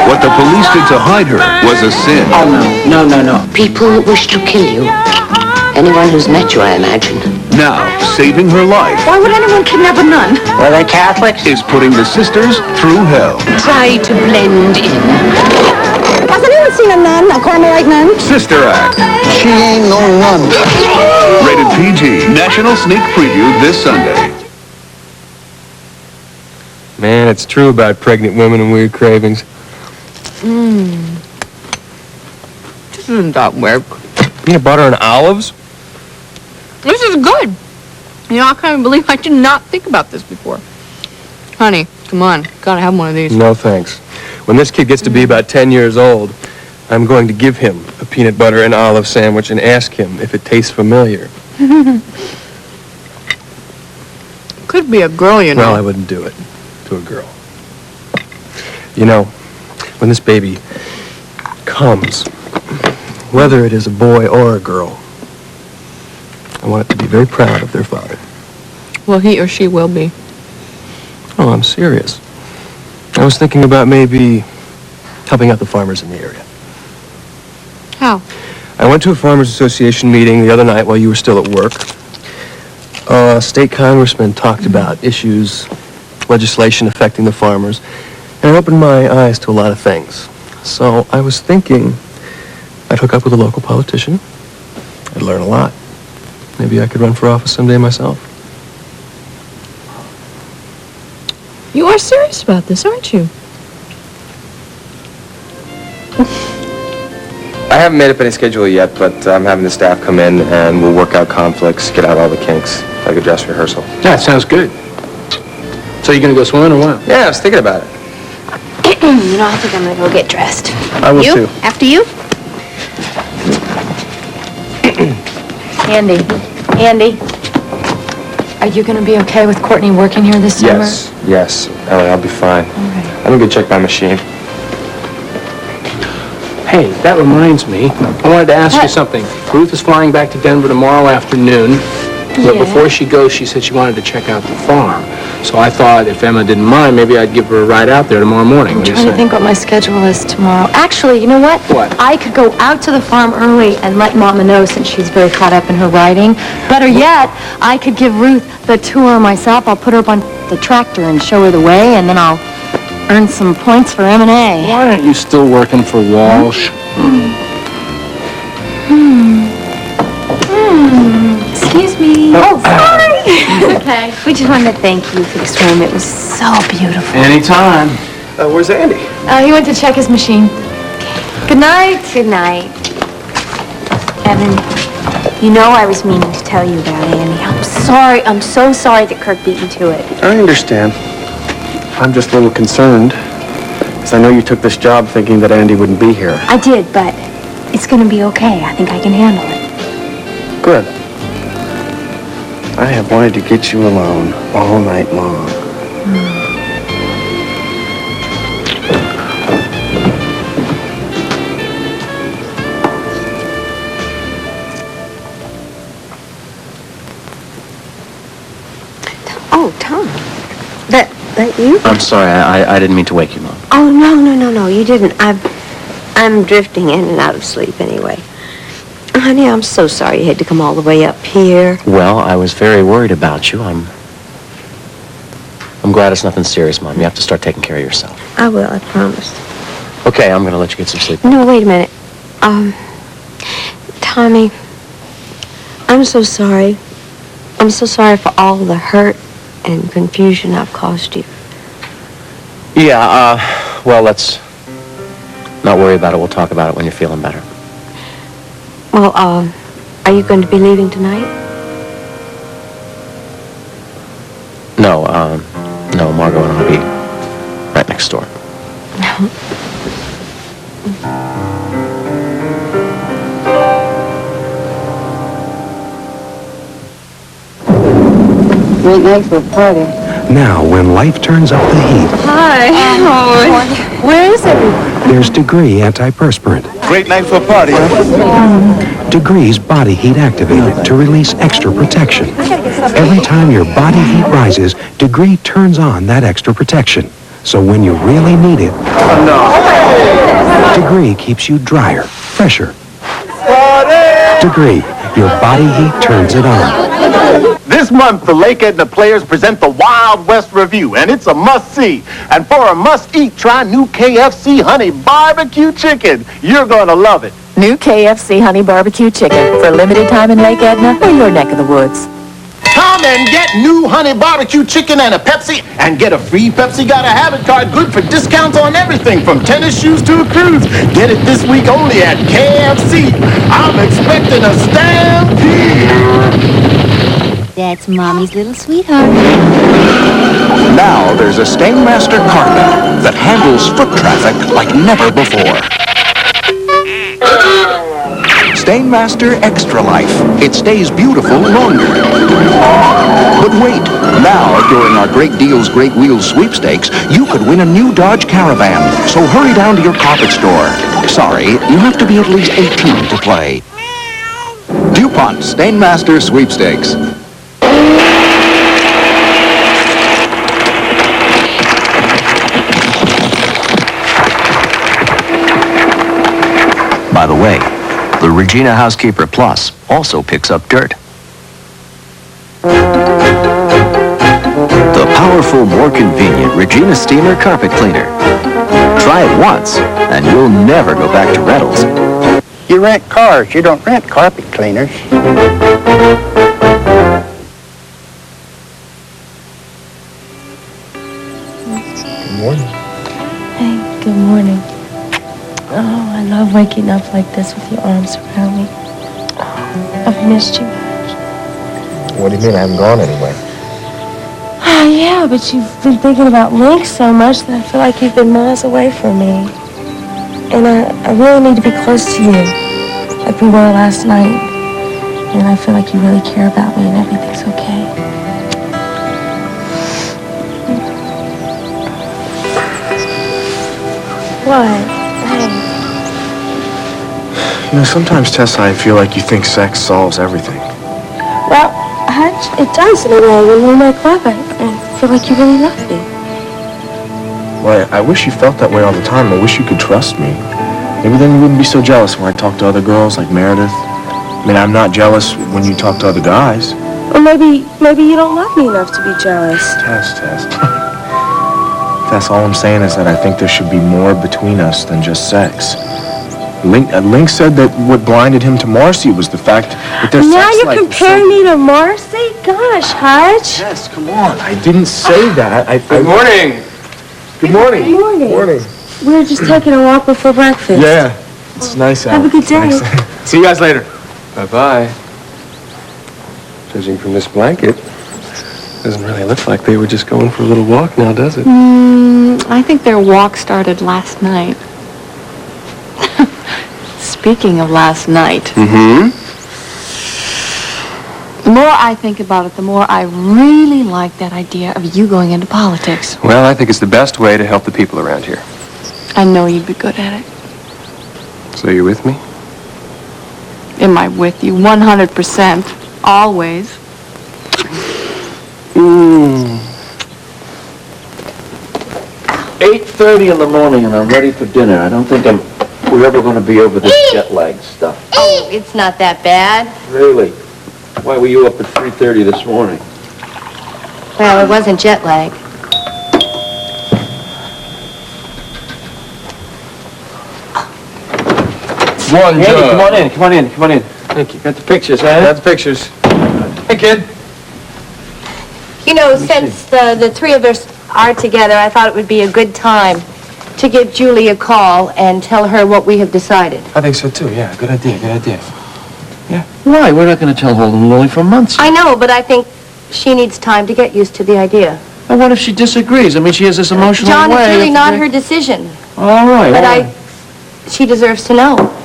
What the police did to hide her was a sin. Oh, no. People wish to kill you. Anyone who's met you, I imagine. Now, saving her life Why would anyone kidnap a nun? Were they Catholics? is putting the sisters through hell. Try to blend in. Has anyone seen a nun, a Carmelite nun? Sister Act. She ain't no nun. Rated PG. National sneak preview this Sunday. Man, it's true about pregnant women and weird cravings. This isn't that weird. Peanut butter and olives? This is good. You know, I can't believe I did not think about this before. Honey, come on. Gotta have one of these. No, thanks. When this kid gets to be about 10 years old, I'm going to give him a peanut butter and olive sandwich and ask him if it tastes familiar. Could be a girl, you know. Well, I wouldn't do it to a girl. You know, when this baby comes, whether it is a boy or a girl, I want it to be very proud of their father. Well, he or she will be. Oh, I'm serious. I was thinking about maybe helping out the farmers in the area. How? I went to a Farmers Association meeting the other night while you were still at work. State congressman talked about issues, legislation affecting the farmers, and it opened my eyes to a lot of things. So I was thinking I'd hook up with a local politician. I'd learn a lot. Maybe I could run for office someday myself. You are serious about this, aren't you? I haven't made up any schedule yet, but I'm having the staff come in and we'll work out conflicts, get out all the kinks, like a dress rehearsal. That sounds good. So you gonna go swimming or what? Yeah, I was thinking about it. You know, I think I'm gonna go get dressed. I will you? too. After you? Andy, are you going to be okay with Courtney working here this summer? Yes, Ellie, I'll be fine. All right. I'm gonna go check my machine. Hey, that reminds me. I wanted to ask you something. Ruth is flying back to Denver tomorrow afternoon. But Yeah. before she goes, she said she wanted to check out the farm. So I thought if Emma didn't mind, maybe I'd give her a ride out there tomorrow morning. I'm What do you trying to say? think what my schedule is tomorrow. Actually, you know what? What? I could go out to the farm early and let Mama know since she's very caught up in her writing. Better yet, I could give Ruth the tour myself. I'll put her up on the tractor and show her the way, and then I'll earn some points for M&A. Why aren't you still working for Walsh? Excuse me. Oh, sorry. Okay. We just wanted to thank you for this room. It was so beautiful. Anytime. Where's Andy? He went to check his machine. Good night. Good night. Evan, you know I was meaning to tell you about Andy. I'm sorry. I'm so sorry that Kirk beat you to it. I understand. I'm just a little concerned, because I know you took this job thinking that Andy wouldn't be here. I did, but it's going to be okay. I think I can handle it. Good. I have wanted to get you alone all night long. Oh, Tom. That you? I'm sorry, I didn't mean to wake you, Mom. Oh, no, you didn't. I'm drifting in and out of sleep anyway. Honey, I'm so sorry you had to come all the way up here. Well, I was very worried about you. I'm glad it's nothing serious, Mom. You have to start taking care of yourself. I will, I promise. Okay, I'm going to let you get some sleep. No, wait a minute. Tommy, I'm so sorry. I'm so sorry for all the hurt and confusion I've caused you. Yeah, well, let's not worry about it. We'll talk about it when you're feeling better. Well, are you going to be leaving tonight? No, Margot and I'll be right next door. Great night for a party. Now, when life turns up the heat, Hi. Where is everyone? there's Degree antiperspirant. Great night for a party. Degree's body heat activated to release extra protection. Every time your body heat rises, Degree turns on that extra protection. So when you really need it, Degree keeps you drier, fresher. Degree, your body heat turns it on. This month, the Lake Edna Players present the Wild West Review, and it's a must-see. And for a must-eat, try new KFC Honey Barbecue Chicken. You're gonna love it. New KFC Honey Barbecue Chicken for a limited time in Lake Edna or your neck of the woods. Come and get new Honey Barbecue Chicken and a Pepsi, and get a free Pepsi Gotta Have It card, good for discounts on everything from tennis shoes to a cruise. Get it this week only at KFC. I'm expecting a stampede. That's Mommy's little sweetheart. Now there's a Stainmaster carpet that handles foot traffic like never before. Stainmaster Extra Life. It stays beautiful longer. But wait, now during our Great Deals, Great Wheels sweepstakes, you could win a new Dodge Caravan. So hurry down to your carpet store. Sorry, you have to be at least 18 to play. DuPont Stainmaster Sweepstakes. By the way, the Regina Housekeeper Plus also picks up dirt. The powerful, more convenient Regina Steamer Carpet Cleaner. Try it once, and you'll never go back to rentals. You rent cars, you don't rent carpet cleaners. Good morning. Hey, good morning. Oh, I love waking up like this with your arms around me. I've missed you. What do you mean? I haven't gone anywhere. Oh, yeah, but you've been thinking about Link so much that I feel like you've been miles away from me. And I really need to be close to you, like we were last night. And I feel like you really care about me and everything's okay. What? You know, sometimes, Tessa, I feel like you think sex solves everything. Well, it does in a way when we make love. I feel like you really love me. Well, I wish you felt that way all the time. I wish you could trust me. Maybe then you wouldn't be so jealous when I talk to other girls like Meredith. I mean, I'm not jealous when you talk to other guys. Or maybe you don't love me enough to be jealous. Tess. Tess, all I'm saying is that I think there should be more between us than just sex. Link said that what blinded him to Marcy was the fact that their Now sex you're life was comparing me to Marcy? Gosh, Hutch. Yes, come on. I didn't say that. Good morning. Good morning. Good morning. Morning. We were just taking a walk before breakfast. Yeah, it's nice out. Have a good day. Nice. See you guys later. Bye-bye. Judging from this blanket, doesn't really look like they were just going for a little walk now, does it? I think their walk started last night. Speaking of last night, the more I think about it, the more I really like that idea of you going into politics. Well, I think it's the best way to help the people around here. I know you'd be good at it. So you're with me? Am I with you? 100%. Always. 8:30 in the morning and I'm ready for dinner. I don't think we're ever going to be over this jet lag stuff. Oh, it's not that bad. Really? Why were you up at 3:30 this morning? Well, it wasn't jet lag. Andy, come on in, come on in, come on in. Thank you. Got the pictures, huh? Got the pictures. Hey, kid. You know, since the three of us are together, I thought it would be a good time to give Julie a call and tell her what we have decided. I think so too. Yeah, good idea. Good idea. Yeah. Why? We're not going to tell Holden and Lily for months. I know, but I think she needs time to get used to the idea. Well, what if she disagrees? I mean, she has this emotional John, way. it's really not her decision. All right. But she deserves to know.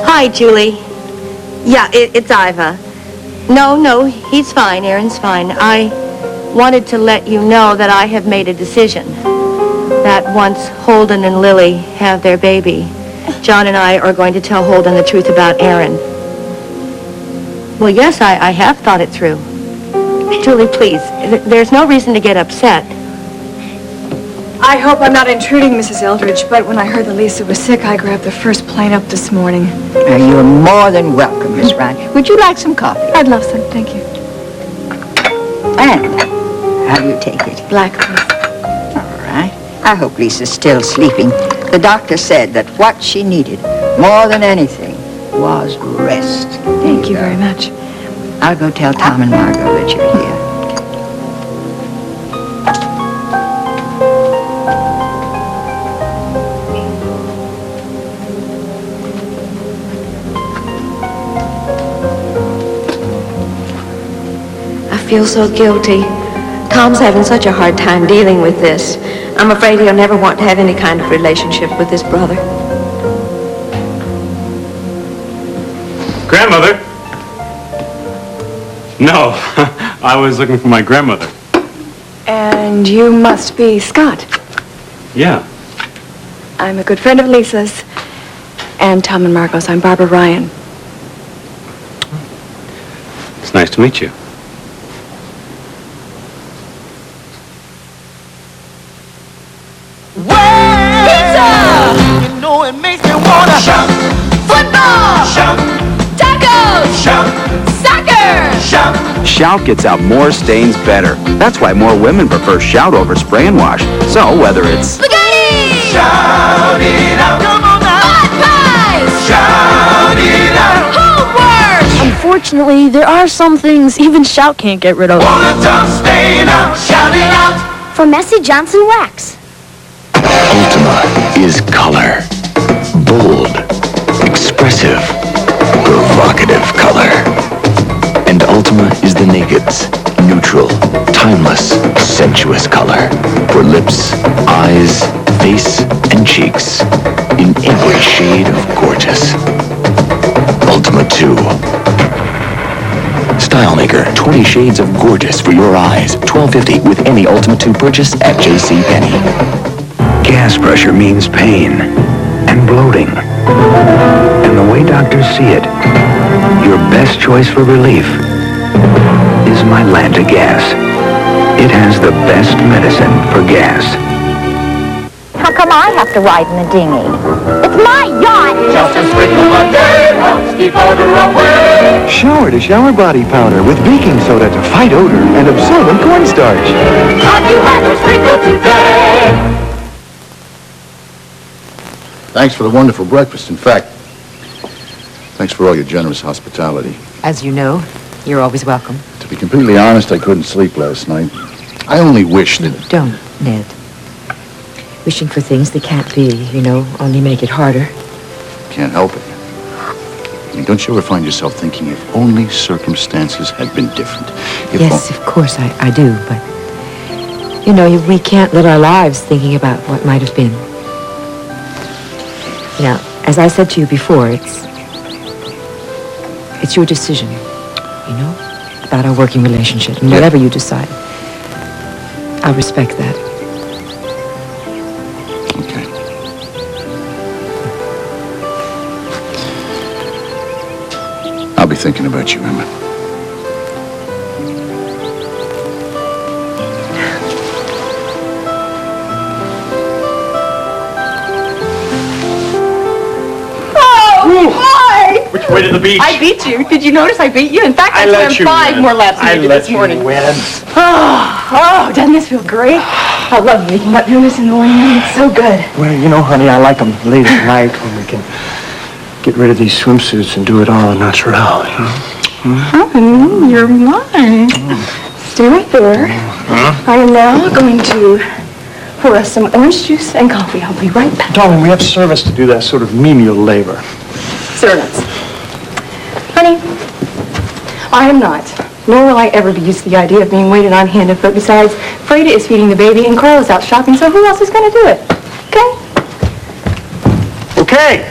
Hi, Julie. Yeah, it's Iva. No, he's fine. Aaron's fine. I wanted to let you know that I have made a decision. That once Holden and Lily have their baby, John and I are going to tell Holden the truth about Aaron. Well, yes, I have thought it through. Julie, please, there's no reason to get upset. I hope I'm not intruding, Mrs. Eldridge, but when I heard that Lisa was sick, I grabbed the first plane up this morning. You're more than welcome, Miss Ryan. Would you like some coffee? I'd love some, thank you. And how do you take it? Black, please. All right. I hope Lisa's still sleeping. The doctor said that what she needed more than anything was rest. Thank you very much. I'll go tell Tom and Margot that you're here. I feel so guilty. Tom's having such a hard time dealing with this. I'm afraid he'll never want to have any kind of relationship with his brother. Grandmother? No, I was looking for my grandmother. And you must be Scott. Yeah. I'm a good friend of Lisa's and Tom and Margot's. I'm Barbara Ryan. It's nice to meet you. You know it makes me wanna shout. Football! Shout. Tacos! Shout. Soccer! Shout. Shout gets out more stains better. That's why more women prefer Shout over spray and wash. So whether it's Spaghetti! Shout it out. Come on now. Hot pies! Shout it out. Homework! Unfortunately, there are some things even Shout can't get rid of. Want a tough stain out. Shout it out. For Messy Johnson Wax. Ultima is color. Bold, expressive, provocative color. And Ultima is the naked's neutral, timeless, sensuous color. For lips, eyes, face, and cheeks. In every shade of gorgeous. Ultima 2. Style Maker, 20 shades of gorgeous for your eyes. $12.50 with any Ultima 2 purchase at JCPenney. Gas pressure means pain and bloating. And the way doctors see it, your best choice for relief is Mylanta Gas. It has the best medicine for gas. Her come I have to ride in the dinghy? It's my yacht! Just a sprinkle of day helps keep odor away. Shower to shower body powder with baking soda to fight odor and absorbent cornstarch. Have you had a sprinkle today? Thanks for the wonderful breakfast. In fact, thanks for all your generous hospitality. As you know, you're always welcome. To be completely honest, I couldn't sleep last night. I only wish that... Don't, Ned. Wishing for things that can't be, only make it harder. Can't help it. I mean, don't you ever find yourself thinking if only circumstances had been different? Yes, of course I do, but... we can't live our lives thinking about what might have been. Now, as I said to you before, it's your decision, about our working relationship. And whatever you decide, I'll respect that. Okay. I'll be thinking about you, Emma. Which way to the beach? I beat you. Did you notice I beat you? In fact, I swam 5 more laps than you did this morning. Oh, doesn't this feel great? I love waking up doing this in the morning. It's so good. Well, honey, I like them late at night when we can get rid of these swimsuits and do it all natural, Honey, you're mine. Stay right there. I am now going to pour us some orange juice and coffee. I'll be right back. Darling, we have service to do that sort of menial labor. Servants. Honey, I am not, nor will I ever be used to the idea of being waited on hand and foot. Besides, Freda is feeding the baby and Carl is out shopping, so who else is going to do it? Okay? Okay.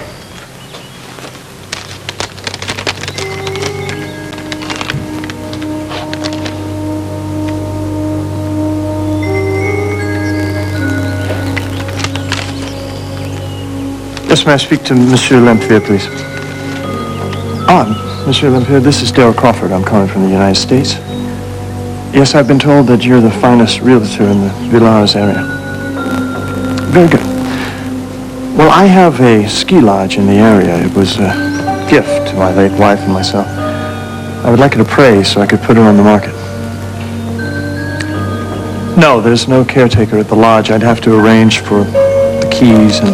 Yes, may I speak to Monsieur Lempier, please? Monsieur Lempier, this is Dale Crawford. I'm calling from the United States. Yes, I've been told that you're the finest realtor in the Villars area. Very good. Well, I have a ski lodge in the area. It was a gift to my late wife and myself. I would like it appraised so I could put it on the market. No, there's no caretaker at the lodge. I'd have to arrange for the keys and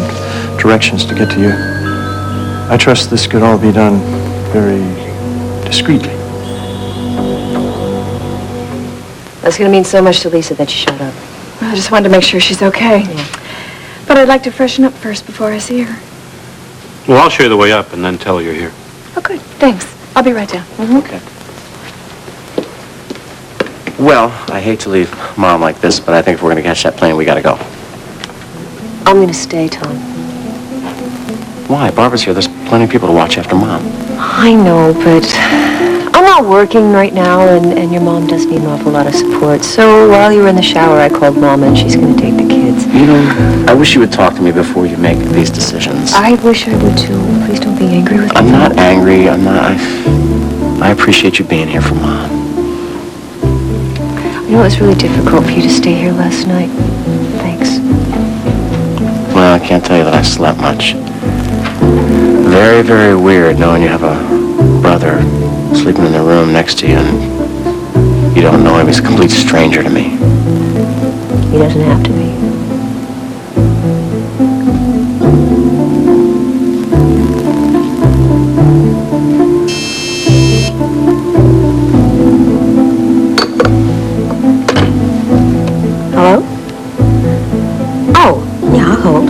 directions to get to you. I trust this could all be done very discreetly. That's going to mean so much to Lisa that she showed up. I just wanted to make sure she's okay. Yeah. But I'd like to freshen up first before I see her. Well, I'll show you the way up and then tell her you're here. Oh, good. Thanks. I'll be right down. Okay. Well, I hate to leave Mom like this, but I think if we're going to catch that plane, we got to go. I'm going to stay, Tom. Why? Barbara's here. There's plenty of people to watch after Mom. I know, but I'm not working right now, and your mom does need an awful lot of support. So while you were in the shower, I called Mom, and she's going to take the kids. I wish you would talk to me before you make these decisions. I wish I would, too. Please don't be angry with me. I'm not angry. I appreciate you being here for Mom. You know, it was really difficult for you to stay here last night. Thanks. Well, I can't tell you that I slept much. Very, very weird knowing you have a brother sleeping in the room next to you and you don't know him. He's a complete stranger to me. He doesn't have to be. Hello? Oh, yeah, I'll hold.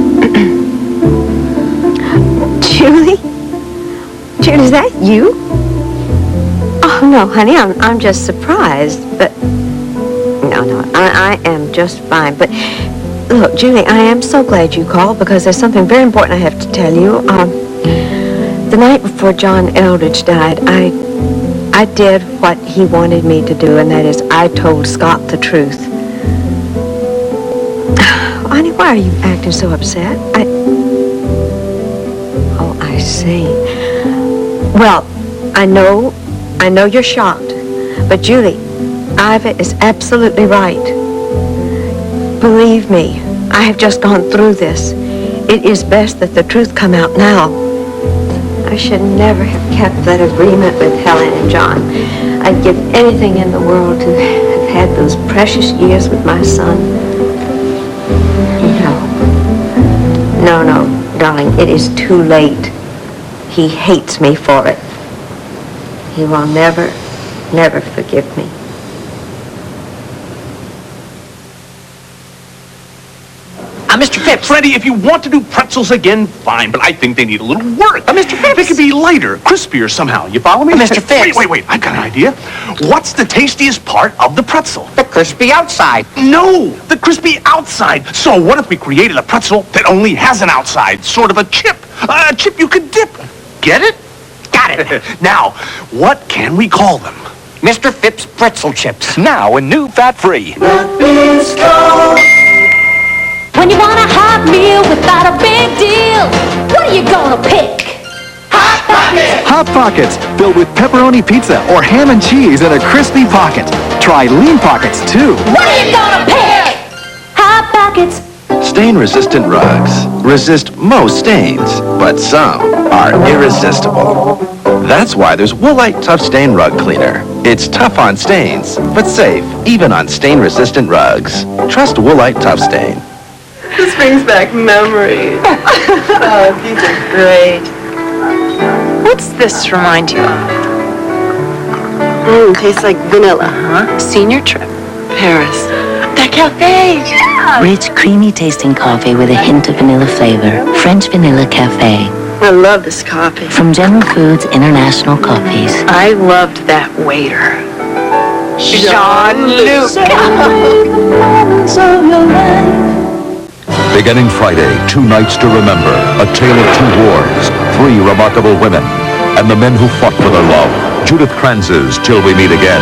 Julie? Julie, is that you? Oh, no, honey, I'm just surprised, but... No, I am just fine, but... Look, Julie, I am so glad you called because there's something very important I have to tell you. The night before John Eldridge died, I did what he wanted me to do, and that is I told Scott the truth. Honey, why are you acting so upset? Oh, I see. Well, I know you're shocked, but Julie, Ivor is absolutely right. Believe me, I have just gone through this. It is best that the truth come out now. I should never have kept that agreement with Helen and John. I'd give anything in the world to have had those precious years with my son. No, darling, it is too late. He hates me for it. He will never forgive me. Mr. Phipps. Freddie, if you want to do pretzels again, fine, but I think they need a little work. Mr. Phipps. They could be lighter, crispier somehow. You follow me? Mr. Phipps. Wait. I've got an idea. What's the tastiest part of the pretzel? The crispy outside. No, the crispy outside. So what if we created a pretzel that only has an outside, sort of a chip? A chip you could dip. Get it? Got it. Now, what can we call them? Mr. Phipps pretzel chips. Now in new fat-free. When you want a hot meal without a big deal, what are you gonna pick? Hot Pockets! Hot Pockets, filled with pepperoni pizza or ham and cheese in a crispy pocket. Try Lean Pockets, too. What are you gonna pick? Hot Pockets! Stain-resistant rugs resist most stains, but some are irresistible. That's why there's Woolite Tough Stain Rug Cleaner. It's tough on stains, but safe even on stain-resistant rugs. Trust Woolite Tough Stain. This brings back memories. Oh, these are great. What's this remind you of? Tastes like vanilla, huh? Senior trip. Paris. That cafe! Yeah! Rich, creamy tasting coffee with a hint of vanilla flavor. French Vanilla Cafe. I love this coffee. From General Foods International Coffees. I loved that waiter. Jean-Luc. Beginning Friday, 2 Nights to Remember, a tale of 2 wars, 3 remarkable women, and the men who fought for their love. Judith Kranz's Till We Meet Again.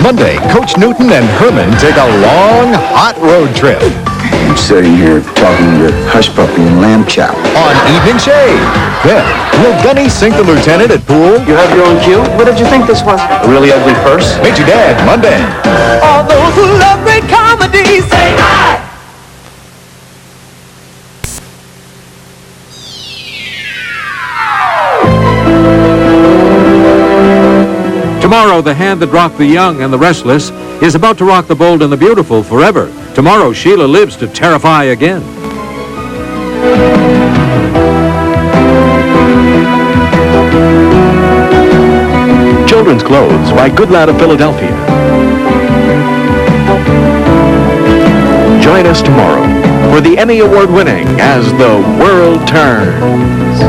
Monday, Coach Newton and Herman take a long, hot road trip. I'm sitting here talking to Hush Puppy and Lamb Chop. On Evening Shade. Then, will Gunny sink the lieutenant at pool? You have your own cue? What did you think this was? A really ugly purse? Meet your dad, Monday. All those who love great comedies say hi! Tomorrow, the hand that rocked the young and the restless is about to rock the bold and the beautiful forever. Tomorrow, Sheila lives to terrify again. Children's Clothes by Good Lad of Philadelphia. Join us tomorrow for the Emmy Award-winning As the World Turns.